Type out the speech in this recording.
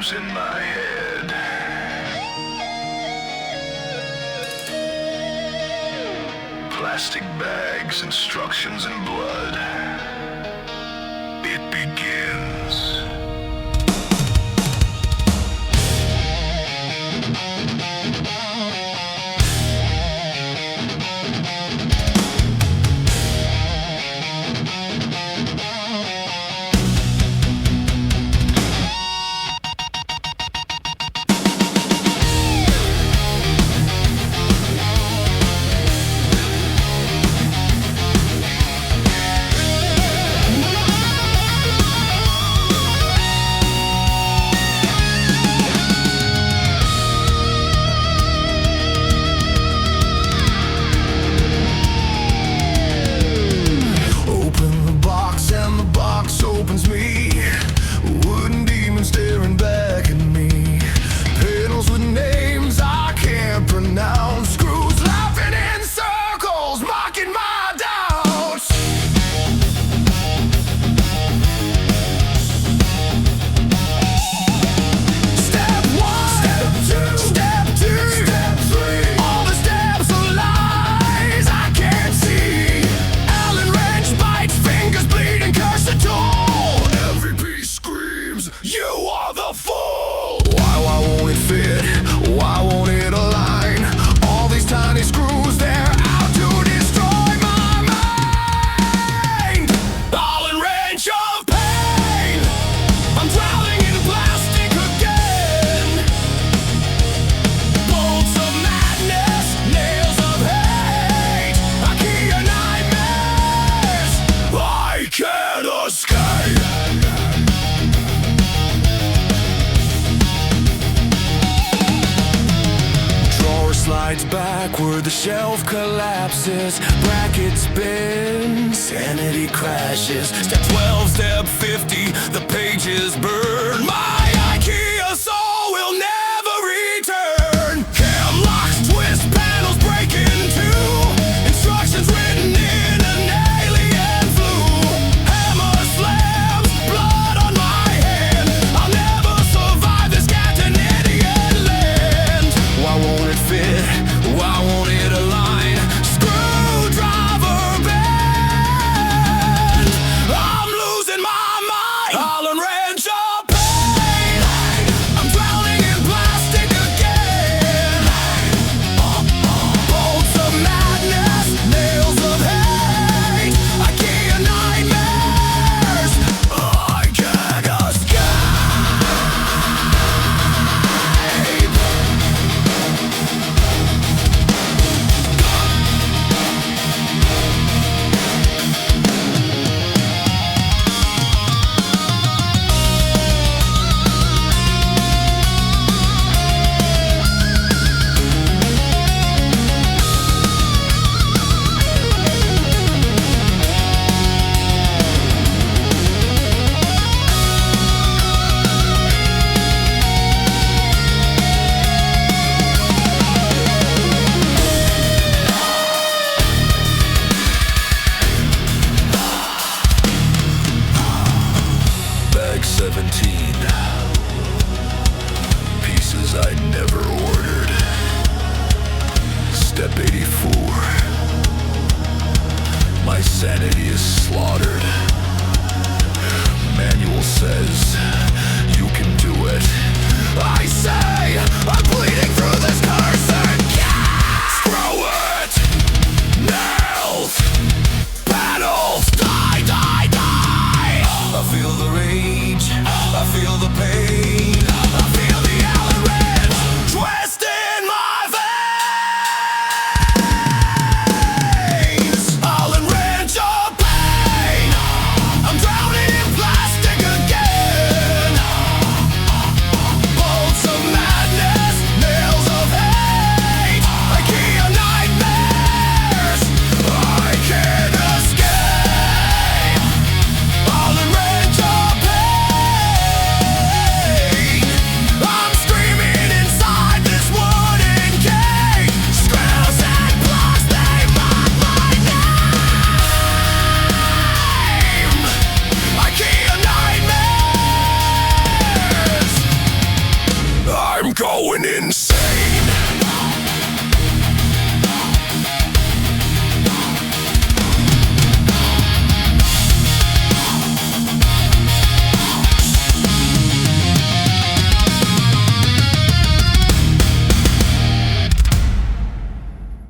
screams in my head. Plastic bags, instructions in blood. It begins. Opens me, wooden demon staring back at me. Panels with names I can't pronounce. Screws laughing in circles, mocking my doubts. Step one, step two, step three. All the steps are lies I can't see. Allen wrench bites, fingers bleeding, curse the tool. You are the fool! Why won't it fit? Why won't it align? All these tiny screws, they're out to destroy my mind! Allen wrench of pain! I'm drowning in plastic again! Bolts of madness, nails of hate! Ikea nightmares! I can't escape! Slides backward, the shelf collapses. Brackets bend, sanity crashes. Step 12, step 50, the pages burn. My Ikea soul will never return. Cam locks, twist panels, break in two. Instructions written in an alien flu. Hammer slams, blood on my hand. I'll never survive this Canadian land. Why won't it fit? Why won't it align? Screwdriver bend. I'm losing my mind. Allen wrench of pain. I'm drowning in plastic again. Bolts of madness, nails of hate. Ikea nightmares. I can't escape. Bag 17. Pieces I never ordered. Step 84. My sanity is slaughtered. Manual says you can do it. I say I'm bleeding through this cursed gas. Screw it. Nails. Panels. Die, die, die. I feel the rage. I feel the pain. I feel the Allen wrench twist in my veins. Allen wrench of pain. I'm drowning in plastic again. Bolts of madness, nails going insane.